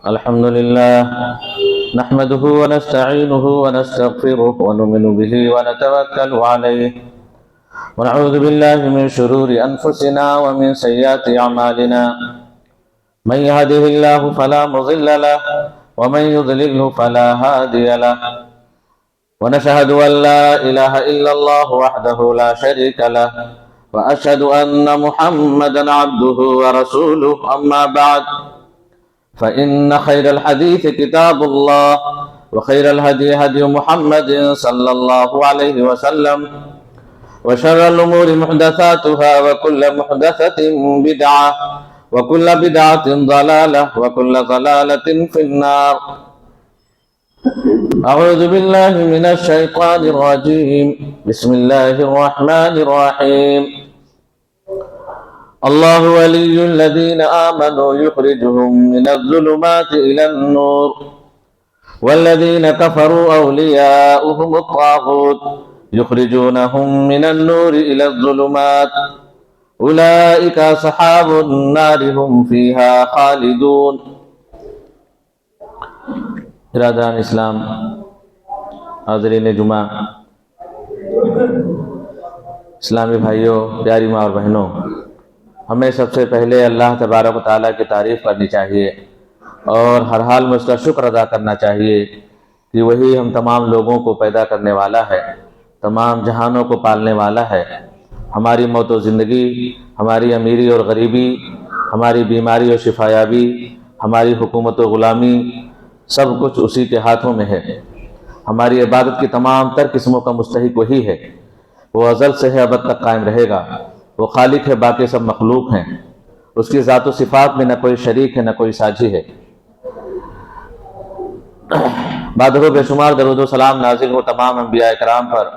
الحمد لله نحمده ونستعينه ونستغفره ونؤمن به ونتوكل عليه ونعوذ بالله من شرور أنفسنا ومن سيئات أعمالنا من يهده الله فلا مضل له ومن يضلله فلا هادي له ونشهد أن لا إله إلا الله وحده لا شريك له وأشهد أن محمدا عبده ورسوله أما بعد فإن خير الحديث كتاب الله وخير الهدي هدي محمد صلى الله عليه وسلم وشر الأمور محدثاتها وكل محدثة بدعة وكل بدعة ضلالة وكل ضلالة في النار. أعوذ بالله من الشيطان الرجيم. بسم الله الرحمن الرحيم. الله ولي الذين آمنوا يخرجهم من الظلمات إلى النور والذين كفروا أولياؤهم الطاغوت يخرجونهم من النور إلى الظلمات أولئك أصحاب النار هم فيها خالدون. برادران اسلام، حاضرین جمعہ، اسلامی بھائیوں، پیاری ماں اور بہنوں، ہمیں سب سے پہلے اللہ تبارک و تعالیٰ کی تعریف کرنی چاہیے اور ہر حال میں اس کا شکر ادا کرنا چاہیے کہ وہی ہم تمام لوگوں کو پیدا کرنے والا ہے، تمام جہانوں کو پالنے والا ہے. ہماری موت و زندگی، ہماری امیری اور غریبی، ہماری بیماری اور شفایابی، ہماری حکومت و غلامی، سب کچھ اسی کے ہاتھوں میں ہے. ہماری عبادت کی تمام تر قسموں کا مستحق وہی ہے. وہ ازل سے ہے، ابد تک قائم رہے گا. وہ خالق ہے، باقی سب مخلوق ہیں. اس کی ذات و صفات میں نہ کوئی شریک ہے، نہ کوئی ساجی ہے. بعد بے شمار درود و سلام نازل ہو تمام انبیاء کرام پر،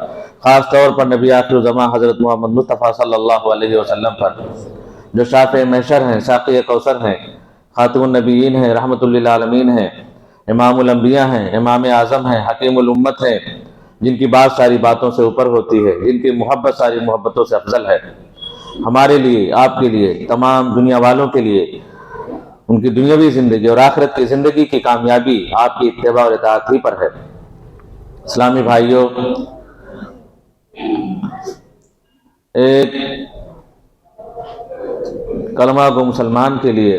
خاص طور پر نبی آخر الزماں حضرت محمد مصطفیٰ صلی اللہ علیہ وسلم پر، جو شافع محشر ہیں، ساقی کوثر ہیں، خاتم النبیین ہیں، رحمت للعالمین ہیں، امام الانبیاء ہیں، امام اعظم ہیں، حکیم الامت ہیں، جن کی بات ساری باتوں سے اوپر ہوتی ہے، جن کی محبت ساری محبتوں سے افضل ہے. ہمارے لیے، آپ کے لیے، تمام دنیا والوں کے لیے ان کی دنیاوی زندگی اور آخرت کی زندگی کی کامیابی آپ کی اتباع اور اطاعت ہی پر ہے. اسلامی بھائیوں، ایک کلمہ گو مسلمان کے لیے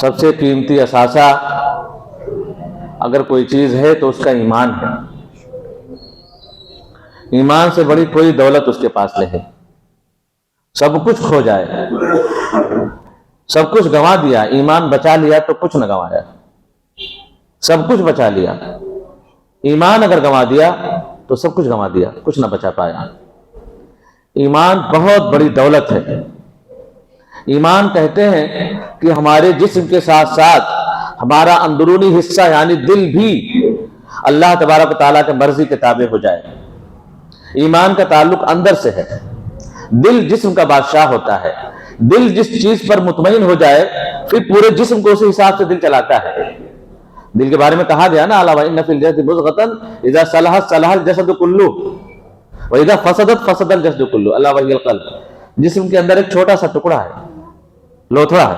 سب سے قیمتی اثاثہ اگر کوئی چیز ہے تو اس کا ایمان ہے. ایمان سے بڑی کوئی دولت اس کے پاس نہیں. سب کچھ کھو جائے، سب کچھ گنوا دیا، ایمان بچا لیا تو کچھ نہ گنوایا. سب کچھ بچا لیا، ایمان اگر گنوا دیا تو سب کچھ گنوا دیا، کچھ نہ بچا پایا. ایمان بہت بڑی دولت ہے. ایمان کہتے ہیں کہ ہمارے جسم کے ساتھ ساتھ ہمارا اندرونی حصہ یعنی دل بھی اللہ تبارک و تعالیٰ کے مرضی کے تابع ہو جائے. ایمان کا تعلق اندر سے ہے. دل جسم کا بادشاہ ہوتا ہے. دل جس چیز پر مطمئن ہو جائے پھر پورے جسم کو اسی حساب سے دل چلاتا ہے. دل کے بارے میں کہا گیا نا، الا وان فی الجسد مضغۃ اذا صلحت صلح الجسد کلہ واذا فسدت فسد الجسد کلہ الا وهی القلب. جسم کے اندر ایک چھوٹا سا ٹکڑا ہے، لوتھڑا ہے.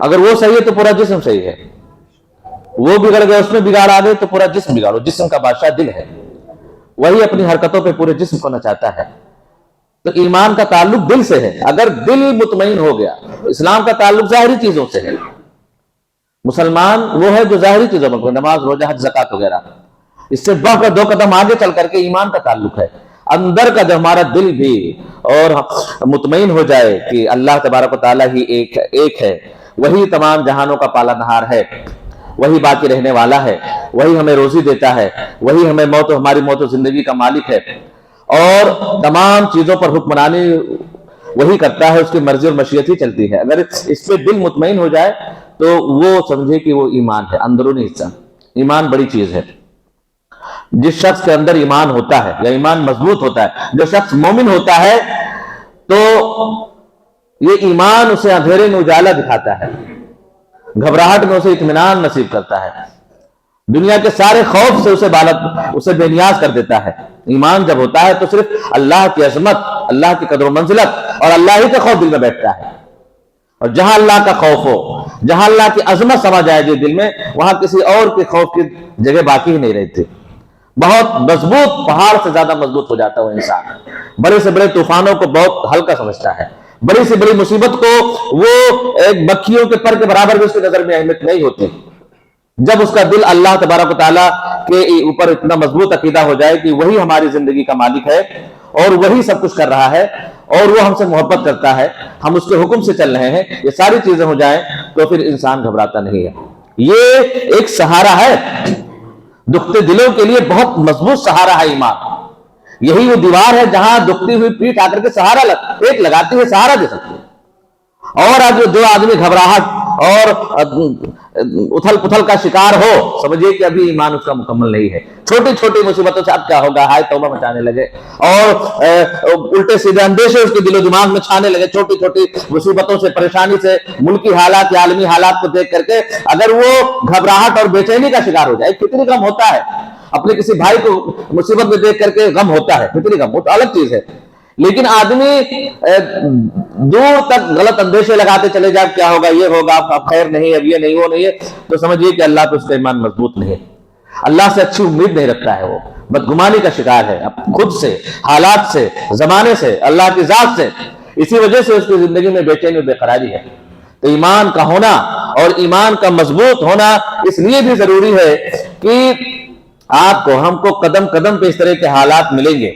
اگر وہ صحیح ہے تو پورا جسم صحیح ہے. وہ بگڑ گیا، اس میں بگاڑ آ گئی تو پورا جسم بگاڑو. جسم کا بادشاہ دل ہے، وہی اپنی حرکتوں پہ پورے جسم کو نچاتا ہے. تو ایمان کا تعلق دل سے ہے. اگر دل مطمئن ہو گیا، اسلام کا تعلق ظاہری چیزوں سے ہے. مسلمان وہ ہے جو ظاہری چیزوں میں، نماز، روزہ، حج، زکوٰۃ وغیرہ. اس سے بڑھ کر 2 قدم آگے چل کر کے ایمان کا تعلق ہے. اندر کا جو ہمارا دل بھی اور مطمئن ہو جائے کہ اللہ تبارک و تعالیٰ ہی ایک ہے، وہی تمام جہانوں کا پالنہار ہے، وہی باقی رہنے والا ہے، وہی ہمیں روزی دیتا ہے، وہی ہمیں ہماری موت و زندگی کا مالک ہے، اور تمام چیزوں پر حکمرانی وہی کرتا ہے، اس کی مرضی اور مشیت ہی چلتی ہے. اگر اس پہ دل مطمئن ہو جائے تو وہ سمجھے کہ وہ ایمان ہے، اندرونی حصہ. ایمان بڑی چیز ہے. جس شخص کے اندر ایمان ہوتا ہے یا ایمان مضبوط ہوتا ہے، جو شخص مومن ہوتا ہے، تو یہ ایمان اسے اندھیرے میں اجالا دکھاتا ہے، گھبراہٹ میں اسے اطمینان نصیب کرتا ہے، دنیا کے سارے خوف سے اسے بے نیاز کر دیتا ہے. ایمان جب ہوتا ہے تو صرف اللہ کی عظمت، اللہ کی قدر و منزلت اور اللہ ہی کا خوف دل میں بیٹھتا ہے. اور جہاں اللہ کا خوف ہو، جہاں اللہ کی عظمت سما جائے گی دل میں، وہاں کسی اور کے خوف کی جگہ باقی ہی نہیں رہتی۔ بہت مضبوط پہاڑ سے زیادہ مضبوط ہو جاتا ہے وہ انسان، بڑے سے بڑے طوفانوں کو بہت ہلکا سمجھتا ہے، بڑی سے بڑی مصیبت کو وہ ایک مکھیوں کے پر کے برابر بھی اس کی نظر میں اہمیت نہیں ہوتی۔ جب اس کا دل اللہ تبارک و تعالیٰ کے اوپر اتنا مضبوط عقیدہ ہو جائے کہ وہی ہماری زندگی کا مالک ہے اور وہی سب کچھ کر رہا ہے اور وہ ہم سے محبت کرتا ہے، ہم اس کے حکم سے چل رہے ہیں، یہ ساری چیزیں ہو جائیں تو پھر انسان گھبراتا نہیں ہے۔ یہ ایک سہارا ہے دکھتے دلوں کے لیے، بہت مضبوط سہارا ہے ایمان۔ یہی وہ دیوار ہے جہاں دکھتی ہوئی پیٹھ آ کر کے سہارا ایک لگاتی ہے، سہارا دے سکتی ہے۔ اور اب جو آدمی گھبراہٹ اور اتھل پتھل کا شکار ہو، سمجھیے کہ ابھی ایمان اس کا مکمل نہیں ہے۔ چھوٹی چھوٹی مصیبتوں سے اب کیا ہوگا ہائے توبہ مچانے لگے، اور الٹے سیدھے اندیشے اس کے دل و دماغ میں چھانے لگے، چھوٹی چھوٹی مصیبتوں سے، پریشانی سے، ملکی حالات یا عالمی حالات کو دیکھ کر کے اگر وہ گھبراہٹ اور بے چینی کا شکار ہو جائے۔ فطری غم ہوتا ہے، اپنے کسی بھائی کو مصیبت میں دیکھ کر کے غم ہوتا ہے، فطری غم، وہ تو الگ چیز ہے، لیکن آدمی دور تک غلط اندیشے لگاتے چلے جائے، کیا ہوگا، یہ ہوگا، اب خیر نہیں، اب یہ نہیں، وہ نہیں ہے، تو سمجھیے کہ اللہ پہ اس کا ایمان مضبوط نہیں ہے، اللہ سے اچھی امید نہیں رکھتا ہے، وہ بدگمانی کا شکار ہے خود سے، حالات سے، زمانے سے، اللہ کی ذات سے۔ اسی وجہ سے اس کی زندگی میں بے چینی اور بے قراری ہے۔ تو ایمان کا ہونا اور ایمان کا مضبوط ہونا اس لیے بھی ضروری ہے کہ آپ کو، ہم کو قدم قدم پہ اس طرح کے حالات ملیں گے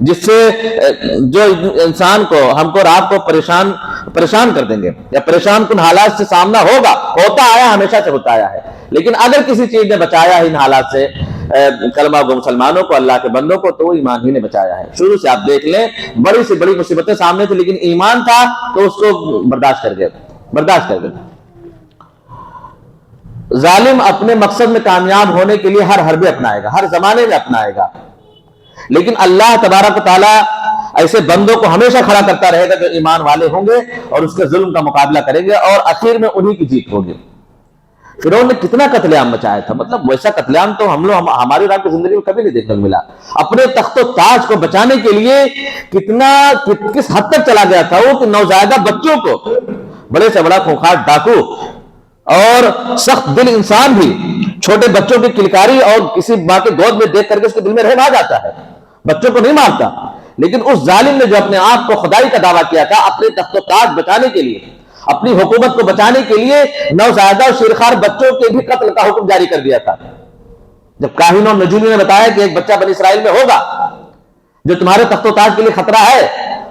جس سے جو انسان کو، ہم کو اور آپ کو پریشان کر دیں گے، یا پریشان کن حالات سے سامنا ہوگا، ہوتا آیا، ہمیشہ سے ہوتا آیا ہے۔ لیکن اگر کسی چیز نے بچایا ہے ان حالات سے کلمہ گو مسلمانوں کو، اللہ کے بندوں کو، تو وہ ایمان ہی نے بچایا ہے۔ شروع سے آپ دیکھ لیں، بڑی سے بڑی مصیبتیں سامنے تھی لیکن ایمان تھا تو اس کو برداشت کر گئے۔ ظالم اپنے مقصد میں کامیاب ہونے کے لیے ہر حربے اپنائے گا، ہر زمانے میں اپنائے گا، لیکن اللہ تبارک و تعالیٰ ایسے بندوں کو ہمیشہ کھڑا کرتا رہے گا جو ایمان والے ہوں گے اور اس کے ظلم کا مقابلہ کریں گے، اور آخر میں انہی کی جیت ہوگی۔ فرعون نے کتنا قتل عام مچایا تھا، مطلب ویسا قتل عام تو ہماری رات کی زندگی میں کبھی نہیں دیکھنے کو ملا۔ اپنے تخت و تاج کو بچانے کے لیے کس حد تک چلا گیا تھا وہ کہ نوزائیدہ بچوں کو، بڑے سے بڑا خونخوار ڈاکو اور سخت دل انسان بھی چھوٹے بچوں کی کلکاری اور کسی ماں کے گود میں دیکھ کر کے اس کے دل میں رہم آ جاتا ہے، بچوں کو نہیں مارتا، لیکن اس ظالم نے جو اپنے آپ کو خدائی کا دعویٰ کیا تھا، اپنے تخت و تاج بچانے کے لیے، اپنی حکومت کو بچانے کے لیے نوزائیدہ اور شیرخوار بچوں کے بھی قتل کا حکم جاری کر دیا تھا۔ جب کاہنوں اور نجومیوں نے بتایا کہ ایک بچہ بنی اسرائیل میں ہوگا جو تمہارے تخت و تاج کے لیے خطرہ ہے،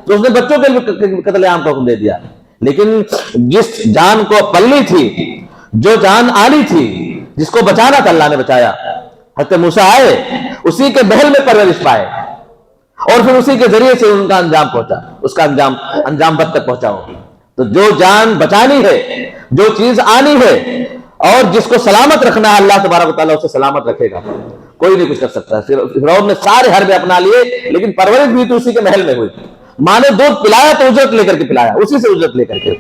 تو اس نے بچوں کے لیے قتل عام کا حکم دے دیا۔ لیکن جس جان کو پلنی تھی، جو جان آنی تھی، جس کو بچانا تھا، اللہ نے بچایا۔ حضرت موسیٰ آئے، اسی کے محل میں پرورش پائے، اور پھر اسی کے ذریعے سے ان کا انجام پہنچا، اس کا انجام بد تک پہنچا ہو۔ تو جو جان بچانی ہے، جو چیز آنی ہے، اور جس کو سلامت رکھنا ہے، اللہ تبارک و تعالیٰ اسے سلامت رکھے گا، کوئی نہیں کچھ کر سکتا۔ فرعون نے سارے حربے اپنا لیے، لیکن پرورش بھی تو اسی کے محل میں ہوئی۔ ماں نے دودھ پلایا تو اجرت لے کر کے پلایا، اسی سے اجرت لے کر کے،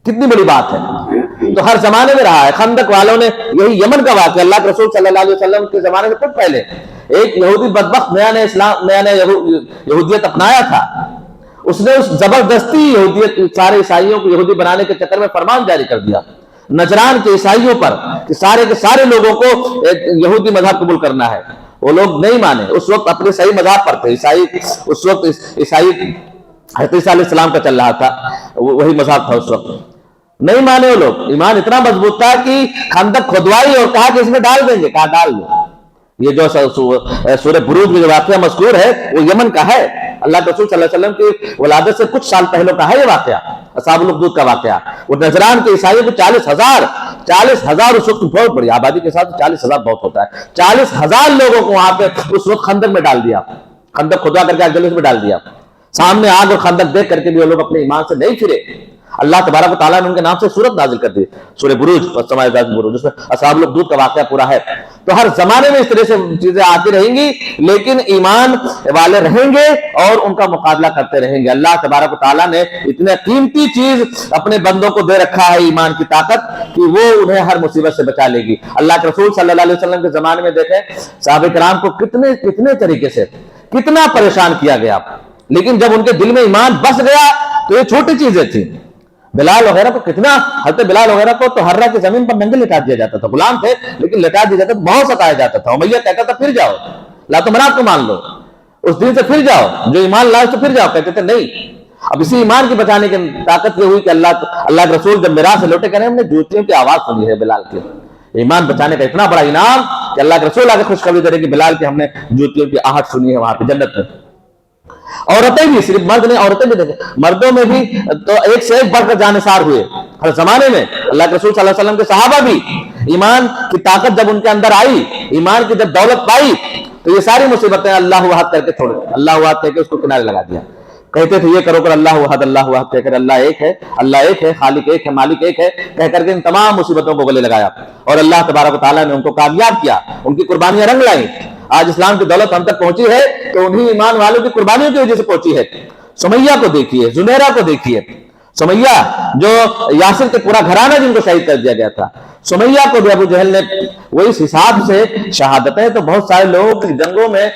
کتنی بڑی بات ہے۔ تو ہر زمانے میں رہا ہے۔ خندق والوں نے، یہی یمن کا واقعہ، اللہ کے رسول صلی اللہ علیہ وسلم کے زمانے سے کچھ پہلے ایک یہودی بدبخت نیا یہودیت اپنایا تھا، اس نے اس زبردستی یہودیت، سارے عیسائیوں کو یہودی بنانے کے چکر میں فرمان جاری کر دیا نجران کے عیسائیوں پر کہ سارے کے سارے لوگوں کو یہودی مذہب قبول کرنا ہے۔ وہ لوگ نہیں مانے، اس وقت اپنے صحیح مذہب پر تھے عیسائی، اس وقت عیسائی حضرت عیسیٰ علیہ السلام کا چل رہا تھا، وہی مذہب تھا اس وقت، نہیں مانے وہ لوگ۔ ایمان اتنا مضبوط تھا کہ خندق کھودوائی اور کہا کہ اس میں ڈال دیں گے، کہا ڈال دو۔ یہ جو سورہ بروج میں جو واقعہ مذکور ہے وہ یمن کا ہے، اللہ کے رسول صلی اللہ علیہ وسلم کی ولادت سے کچھ سال پہلے کا ہے یہ واقعہ، اصحاب الاخدود کا واقعہ۔ وہ نجران کے عیسائیوں کو 40,000 اس وقت بہت بڑی آبادی کے ساتھ 40,000 بہت ہوتا ہے، 40,000 لوگوں کو وہاں پہ اس وقت خندق میں ڈال دیا، خندق کھدوا کر کے جلد میں ڈال دیا۔ سامنے آگ اور خندق دیکھ کر کے بھی وہ لوگ اپنے ایمان سے نہیں پھرے۔ اللہ تبارک و تعالیٰ نے ان کے نام سے سورت نازل کر دی، سورہ بروج، بروج، جس میں اصحاب الاخدود کا واقعہ پورا ہے۔ تو ہر زمانے میں اس طرح سے چیزیں آتی رہیں گی، لیکن ایمان والے رہیں گے اور ان کا مقابلہ کرتے رہیں گے۔ اللہ تبارک و تعالیٰ نے اتنے قیمتی چیز اپنے بندوں کو دے رکھا ہے، ایمان کی طاقت، کہ وہ انہیں ہر مصیبت سے بچا لے گی۔ اللہ کے رسول صلی اللہ علیہ وسلم کے زمانے میں دیکھیں صحابہ کرام کو کتنے طریقے سے کتنا پریشان کیا گیا، لیکن جب ان کے دل میں ایمان بس گیا تو یہ چھوٹی چیزیں تھیں۔ بلال وغیرہ کو کتنا، حضرت بلال وغیرہ کو تو ہررا کی زمین پر ننگے لٹا دیا جاتا تھا، غلام تھے لیکن لٹا دیا جاتا تھا، بہت ستایا جاتا تھا۔ امیہ کہتا تھا پھر جاؤ، لات و منات کو مان لو، اس دن سے پھر جاؤ، جو ایمان لائے تو پھر جاؤ، کہتے تھے نہیں۔ اب اسی ایمان کی بچانے کی طاقت یہ ہوئی کہ اللہ کے رسول جب معراج سے لوٹے، کہنے ہم نے جوتیوں کی آواز سنی ہے بلال کی۔ ایمان بچانے کا اتنا بڑا انعام کہ اللہ کے رسول آگے خوشخبری دے رہے کہ بلال کی ہم نے جوتیوں کی آہٹ سنی ہے وہاں پہ جنت میں۔ عورتیں بھی، صرف مرد نہیں، عورتیں بھی دیکھیں، مردوں میں بھی تو ایک سے ایک بڑھ کر جانثار ہوئے ہر زمانے میں۔ اللہ کے رسول صلی اللہ علیہ وسلم کے صحابہ بھی ایمان کی طاقت جب ان کے اندر آئی، ایمان کی جب دولت پائی، تو یہ ساری مصیبتیں اللہ وحد کر کے چھوڑ، اللہ وحد کہہ کے اس کو کنارے لگا دیا۔ کہتے تھے یہ کرو کر اللہ وحد کہہ کر، اللہ ایک ہے، اللہ ایک ہے، خالق ایک ہے، مالک ایک ہے کہہ کر کے ان تمام مصیبتوں کو گلے لگایا، اور اللہ تبارک و تعالیٰ نے ان کو کامیاب کیا، ان کی قربانیاں رنگ لائیں۔ آج اسلام کی دولت ہم تک پہنچی ہے تو انہی ایمان والوں کی قربانیوں کی وجہ سے پہنچی ہے۔ سمیہ کو دیکھیے، زنیرہ کو دیکھیے، سمیہ جو یاسر کے پورا گھرانہ جن کو شہید کر دیا گیا تھا، سمیہ کو بھی ابو جہل نے وہ اس حساب سے شہادتیں، تو بہت سارے لوگوں کی جنگوں میں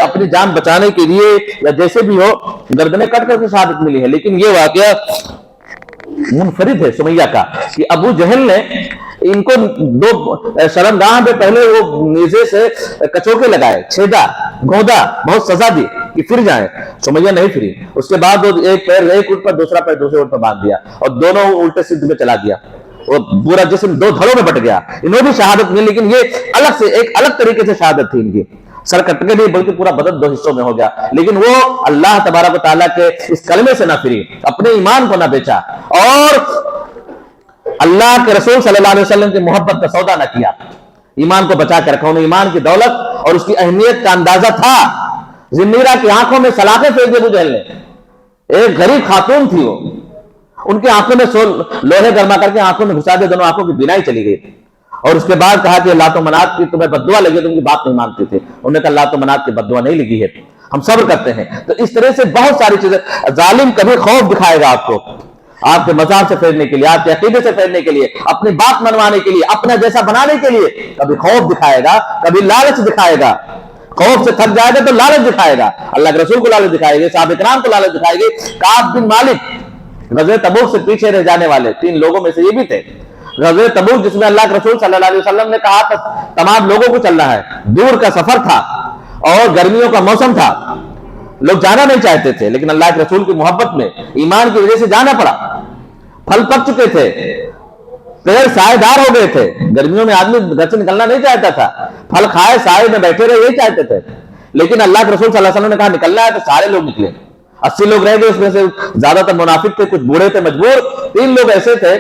اپنی جان بچانے کے لیے یا جیسے بھی ہو گردنیں کٹ کر کے شہادت ملی ہے، لیکن یہ واقعہ منفرد ہے سمیہ کا کہ ابو جہل نے ان کو دو شرمگاہ پہ پہلے وہ نیزے سے کچوکے لگائے، چھیدا، گھودا، بہت سزا دی کہ پھر جائیں، سمیہ نہیں پھری۔ اس کے بعد ایک پیر ایک اونٹ پر، دوسرا پیر دوسرے اونٹ پر باندھ دیا اور دونوں الٹے سیدھے میں چلا دیا، وہ پورا جسم دو دھڑوں میں بٹ گیا۔ انہوں بھی شہادت ملی، لیکن یہ الگ سے ایک الگ طریقے سے شہادت تھی ان کی، سر کٹ کے نہیں بلکہ پورا بدن دو حصوں میں ہو گیا، لیکن وہ اللہ تبارک و تعالیٰ کے اس کلمے سے نہ پھری، اپنے ایمان کو نہ بیچا، اور اللہ کے رسول صلی اللہ علیہ وسلم کی محبت کا سودا نہ کیا، ایمان کو بچا کے رکھا۔ انہیں ایمان کی دولت اور اس کی اہمیت کا اندازہ تھا۔ زنیرہ کی آنکھوں میں سلاخیں پھینک دی ابو جہل نے، ایک غریب خاتون تھی وہ، ان کی آنکھوں میں لوہے گرما کر کے آنکھوں میں گھسا دے، دونوں آنکھوں کی بینائی چلی گئی، اور اس کے بعد کہا کہ لات و منات کی تمہیں بد دعا لگی، تم کی بات نہیں مانتے تھے۔ انہوں نے کہا لات و منات کی بد دعا نہیں لگی ہے، ہم صبر کرتے ہیں۔ تو اس طرح سے بہت ساری چیزیں، ظالم کبھی خوف دکھائے گا آپ کو، آپ کے مذہب سے پھیرنے کے لیے، آپ کے عقیدے سے پھیرنے کے لیے، اپنی بات منوانے کے لیے، اپنا جیسا بنانے کے لیے کبھی خوف دکھائے گا، کبھی لالچ دکھائے گا، خوف سے تھک جائے گا تو لالچ دکھائے گا، اللہ کے رسول کو لالچ دکھائے گا، صحابہ کرام کو لالچ دکھائے گا۔ کعب بن مالک غزوہ تبوک سے پیچھے رہ جانے والے 3 لوگوں میں سے یہ بھی تھے۔ غزوہ تبوک جس میں اللہ کے رسول صلی اللہ علیہ وسلم نے کہا تھا تمام لوگوں کو چلنا ہے، دور کا سفر تھا اور گرمیوں کا موسم تھا، لوگ جانا نہیں چاہتے تھے، لیکن اللہ کے رسول کی محبت میں ایمان کی وجہ سے جانا پڑا۔ پھل پک چکے تھے، پیڑ سائے دار ہو گئے تھے، گرمیوں میں آدمی گھر سے نکلنا نہیں چاہتا تھا، پھل کھائے سائے میں بیٹھے رہے یہی چاہتے تھے، لیکن اللہ کے رسول صلی اللہ علیہ وسلم نے کہا نکلنا ہے تو سارے لوگ نکلے۔ 80 لوگ رہ گئے، اس میں سے زیادہ تر منافق تھے، کچھ بوڑھے تھے مجبور، 3 لوگ ایسے تھے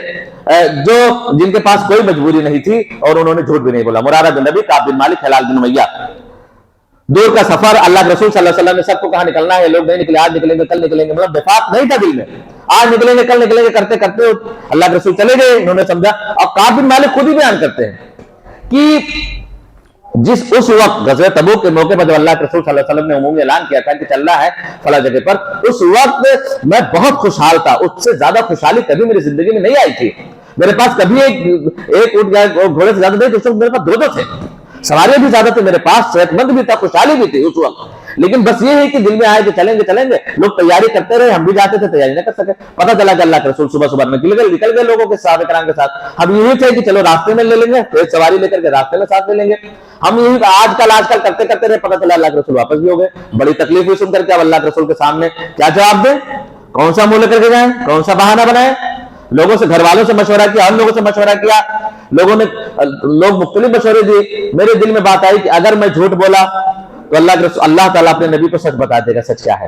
جو جن کے پاس کوئی مجبوری نہیں تھی اور انہوں نے جھوٹ بھی نہیں بولا، مرارہ بن نبی، کعب بن مالک، ہلال بن امیہ۔ دور کا سفر، اللہ کے رسول صلی اللہ علیہ وسلم نے سب کو کہا نکلنا ہے، لوگ نہیں نکلے، آج نکلیں گے کل نکلیں گے، مطلب وفاق نہیں تھا دل میں، آج نکلیں گے کل نکلیں گے کرتے کرتے اللہ کے رسول چلے گئے، انہوں نے سمجھا۔ اور کعب بن مالک خود ہی بیان کرتے ہیں کہ اس وقت غزوہ تبوک کے موقع پر جب اللہ کے رسول صلی اللہ علیہ وسلم نے عمومی اعلان کیا تھا کہ چلنا ہے فلاں جگہ پر، اس وقت میں بہت خوشحال تھا، اس سے زیادہ خوشحالی کبھی میری زندگی میں نہیں آئی تھی۔ میرے پاس کبھی ایک اونٹ یا گھوڑے سے زیادہ نہیں، اس وقت میرے پاس 2 تھے، سواریاں بھی زیادہ تھے، میرے پاس صحت مند بھی تھا، خوشحالی بھی تھی اس وقت، لیکن بس یہ ہے کہ دل میں آئے کہ چلیں گے، لوگ تیاری کرتے رہے، ہم بھی جاتے تھے، تیاری نہ کر سکے۔ پتہ چلا کہ اللہ کے رسول صبح نکل گئے لوگوں کے صحابہ کرام کے ساتھ، ہم یہی تھے کہ چلو راستے میں لے لیں گے، ایک سواری لے کر کے راستے میں ساتھ لے لیں گے، ہم یہی آج کل کرتے رہے، پتہ چلا اللہ کے رسول واپس بھی ہو گئے۔ بڑی تکلیف ہوئی سن کر کے، اب اللہ کے رسول کے سامنے کیا جواب دیں، کون سا منہ لے کر کے جائیں، کون سا بہانہ بنائیں؟ لوگوں سے، گھر والوں سے مشورہ کیا، ہم لوگوں سے مشورہ کیا، لوگ مختلف مشورے دیے۔ میرے دل میں بات آئی کہ اگر میں جھوٹ بولا تو اللہ تعالیٰ اپنے نبی کو سچ بتا دے گا، سچ کیا ہے،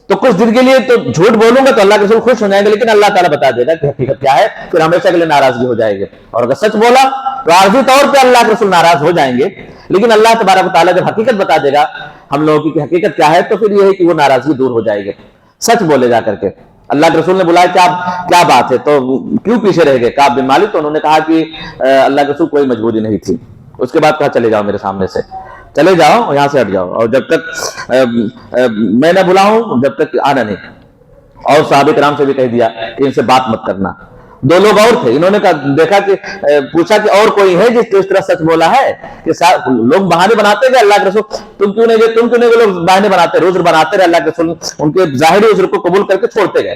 تو کچھ دن کے لیے تو جھوٹ بولوں گا تو اللہ کے رسول خوش ہو جائیں گے، لیکن اللہ تعالیٰ بتا دے گا کہ حقیقت کیا ہے، پھر ہمیشہ کے لیے ناراضگی ہو جائے گی۔ اور اگر سچ بولا تو عارضی طور پہ اللہ کے رسول ناراض ہو جائیں گے، لیکن اللہ تبارک و تعالیٰ جب حقیقت بتا دے گا ہم لوگوں کی حقیقت کیا ہے، تو پھر یہ ہے کہ وہ ناراضگی دور ہو جائے گی۔ سچ بولے جا کر کے اللہ کے رسول نے بلایا کہ آپ کیا بات ہے، تو کیوں پیچھے رہ گئے کعب بن مالک؟ تو انہوں نے کہا کہ اللہ کے رسول کوئی مجبوری نہیں تھی۔ اس کے بعد کہا چلے جاؤ میرے سامنے سے، چلے جاؤ یہاں سے ہٹ جاؤ، اور جب تک میں نہ بلاؤں جب تک آنا نہیں۔ اور صحابہ کرام سے بھی کہہ دیا کہ ان سے بات مت کرنا۔ 2 لوگ اور تھے، انہوں نے دیکھا کہ پوچھا کہ اور کوئی ہے جس اس طرح سچ بولا ہے؟ کہ لوگ بہانے بناتے گئے، اللہ کے رسول تم کیوں نہیں لوگ بہانے بناتے، عذر بناتے رہے، اللہ کے رسول ان کے ظاہری عذر کو قبول کر کے چھوڑتے گئے۔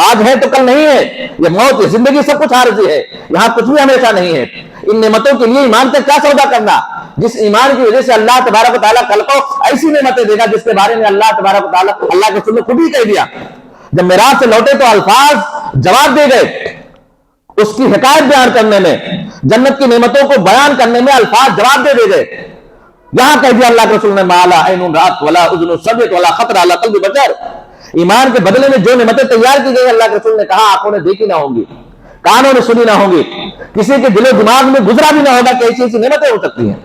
آج ہے تو کل نہیں ہے، یہ موت یہ زندگی سب کچھ عارضی ہے، یہاں کچھ بھی ہمیشہ نہیں ہے۔ ان نعمتوں کے لیے ایمان کا کیا سودا کرنا، جس ایمان کی وجہ سے اللہ تبارک و تعالیٰ کل کو ایسی نعمتیں دے گا جس کے بارے میں اللہ تبارک و تعالیٰ اللہ کے رسول نے خود ہی کہہ دیا۔ جب معراج سے لوٹے تو الفاظ جواب دے گئے، اس کی حکایت بیان کرنے میں، جنت کی نعمتوں کو بیان کرنے میں الفاظ جواب دے گئے۔ یہاں کہہ دیا اللہ کے رسول نے مالا عین رات ولا اذن سمعت ولا خطر علی قلب بشر، ایمان کے بدلے میں جو نعمتیں تیار کی گئی اللہ کے رسول نے کہا آنکھوں نے دیکھی نہ ہوں گی، کانوں نے سنی نہ ہوں گی، کسی کے دل و دماغ میں گزرا بھی نہ ہوگا کہ ایسی ایسی نعمتیں ہو سکتی ہیں۔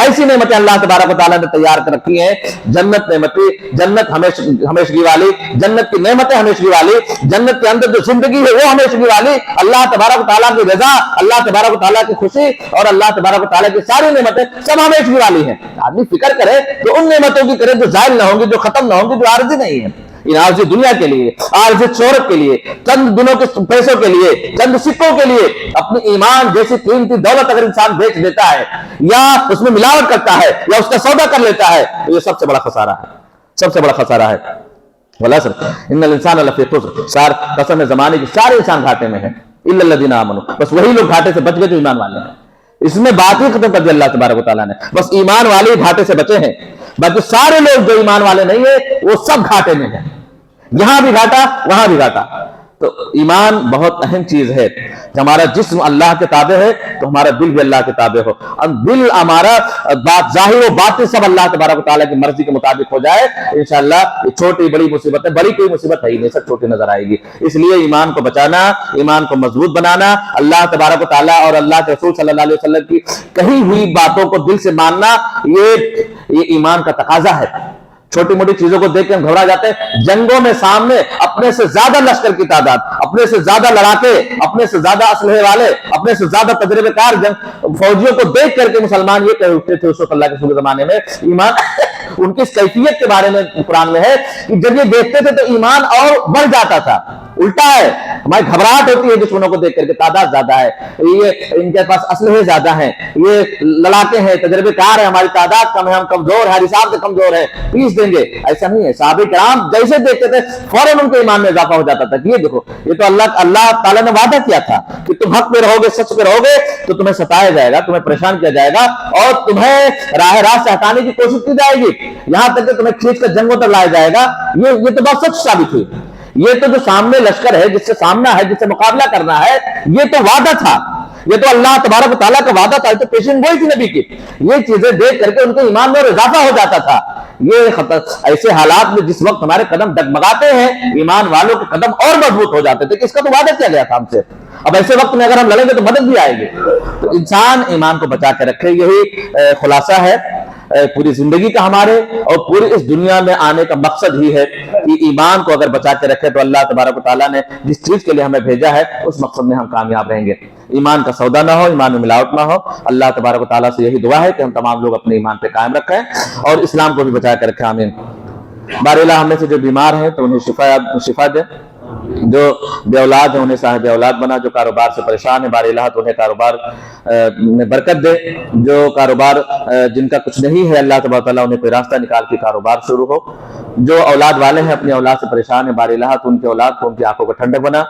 ایسی نعمتیں اللہ تبارک و تعالیٰ نے تیار کر رکھی ہیں، جنت نعمتی، جنت ہمیشگی والی، جنت کی نعمتیں ہمیشگی والی، جنت کے اندر جو زندگی ہے وہ ہمیشگی والی، اللہ تبارک و تعالیٰ کی رضا، اللہ تبارک و تعالیٰ کی خوشی اور اللہ تبارک و تعالیٰ کی ساری نعمتیں سب ہمیشگی والی ہیں۔ آدمی فکر کرے تو ان نعمتوں کی کرے جو زائل نہ ہوں گی، جو ختم نہ ہوں گی، جو عارضی نہیں ہے۔ ان عارضی دنیا کے لیے، عارضی شہرت کے لیے، چند دنوں کے پیسوں کے لیے، چند سکوں کے لیے اپنی ایمان جیسی قیمتی دولت اگر انسان بیچ دیتا ہے یا اس میں ملاوٹ کرتا ہے یا اس کا سودا کر لیتا ہے تو یہ سب سے بڑا خسارہ ہے، سب سے بڑا خسارہ ہے۔ والعصر ان الانسان لفی خسر، سار قسم زمانے کی سارے انسان گھاٹے میں ہیں، الا الذین آمنوا، بس وہی لوگ گھاٹے سے بچ گئے جو ایمان والے ہیں۔ اس میں بات ہی ختم کر دی اللہ تبارک و تعالیٰ نے، بس ایمان والے گھاٹے سے بچے ہیں، باقی سارے لوگ جو ایمان والے نہیں ہیں وہ سب گھاٹے میں ہیں، یہاں بھی گھاٹا وہاں بھی گھاٹا۔ تو ایمان بہت اہم چیز ہے۔ ہمارا جسم اللہ کے تابع ہے تو ہمارا دل بھی اللہ کے تابع ہو، دل ہمارا بات ظاہر و باطن سب اللہ تبارک و تعالیٰ کی مرضی کے مطابق ہو جائے، انشاءاللہ یہ چھوٹی بڑی مصیبت ہے، بڑی کوئی مصیبت ہے ہی نہیں، سب چھوٹی نظر آئے گی۔ اس لیے ایمان کو بچانا، ایمان کو مضبوط بنانا، اللہ تبارک و تعالیٰ اور اللہ کے رسول صلی اللہ علیہ وسلم کی کہی ہوئی باتوں کو دل سے ماننا، یہ ایمان کا تقاضا ہے۔ چھوٹی موٹی چیزوں کو دیکھ کے ہم گھبرا جاتے ہیں، جنگوں میں سامنے اپنے سے زیادہ لشکر کی تعداد، اپنے سے زیادہ لڑاکے، اپنے سے زیادہ اسلحے والے، اپنے سے زیادہ تجربے کار فوجیوں کو دیکھ کر کے مسلمان یہ کہہ اٹھتے تھے اس وقت اللہ کے زمانے میں۔ ایمان ان کی اس کیفیت کے بارے میں قرآن میں ہے کہ جب یہ دیکھتے تھے تو ایمان اور بڑھ جاتا تھا۔ الٹا ہے، ہماری گھبراہٹ ہوتی ہے دشمنوں کو دیکھ کر کے، تعداد زیادہ ہے، یہ ان کے پاس اسلحے زیادہ ہیں، یہ لڑاکے ہیں، تجربے کار ہیں، ہماری تعداد کم ہے، ہم کمزور ہیں، حساب سے کمزور ہیں، پیس دیں گے۔ ایسا نہیں ہے، صحابہ کرام جیسے دیکھتے تھے فوراً ان کے ایمان میں اضافہ ہو جاتا تھا کہ یہ دیکھو، یہ تو اللہ تعالیٰ نے وعدہ کیا تھا کہ تم حق پہ رہو گے، سچ پہ رہو گے تو تمہیں ستایا جائے گا، تمہیں پریشان کیا جائے گا اور تمہیں راہ راست سے ہٹانے کی کوشش کی جائے گی، یہاں تک کہ تمہیں کھینچ کر جنگوں تک لایا جائے گا۔ یہ تو بہت سچ ثابت ہوئی۔ یہ تو جو سامنے لشکر ہے، جس سے سامنا ہے، جس سے مقابلہ کرنا ہے، یہ تو وعدہ تھا، یہ تو اللہ تبارک و تعالیٰ کا وعدہ تھا، یہ تو پیشن گوئی تھی نبی کی۔ یہ چیزیں دیکھ کر کے ان کے ایمان میں اور اضافہ ہو جاتا تھا۔ یہ ایسے حالات میں جس وقت ہمارے قدم ڈگمگاتے ہیں، ایمان والوں کے قدم اور مضبوط ہو جاتے تھے کہ اس کا تو وعدہ کیا گیا تھا ہم سے، اب ایسے وقت میں اگر ہم لڑیں گے تو مدد بھی آئے گی۔ تو انسان ایمان کو بچا کے رکھے، یہی خلاصہ ہے پوری زندگی کا ہمارے، اور پوری اس دنیا میں آنے کا مقصد ہی ہے کہ ایمان کو اگر بچا کے رکھے تو اللہ تبارک و تعالیٰ نے جس چیز کے لیے ہمیں بھیجا ہے اس مقصد میں ہم کامیاب رہیں گے۔ ایمان کا سودا نہ ہو، ایمان میں ملاوٹ نہ ہو۔ اللہ تبارک و تعالیٰ سے یہی دعا ہے کہ ہم تمام لوگ اپنے ایمان پہ قائم رکھیں اور اسلام کو بھی بچا کے رکھیں، آمین۔ بار الہ ہم میں سے جو بیمار ہیں تو انہیں شفا دے، جو بے اولاد ہیں انہیں صاحب اولاد بنا، جو کاروبار سے پریشان ہے بار الہ تو انہیں کاروبار میں برکت دے، جو کاروبار جن کا کچھ نہیں ہے اللہ تبارک و تعالیٰ انہیں کوئی راستہ نکال کے کاروبار شروع ہو، جو اولاد والے ہیں اپنی اولاد سے پریشان ہیں بار الہ تو ان کی اولاد کو ان کی آنکھوں کا ٹھنڈک بنا،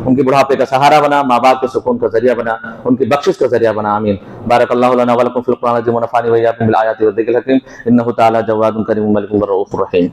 ان کے بڑھاپے کا سہارا بنا، ماں باپ کے سکون کا ذریعہ بنا، ان کی بخشش کا ذریعہ بنا، آمین۔ بارک اللہ لنا ولکم فی القرآن العظیم ونفعنی وإیاکم بالآیات والذکر الحکیم، انہ تعالی جواد کریم ملک رؤوف رحیم۔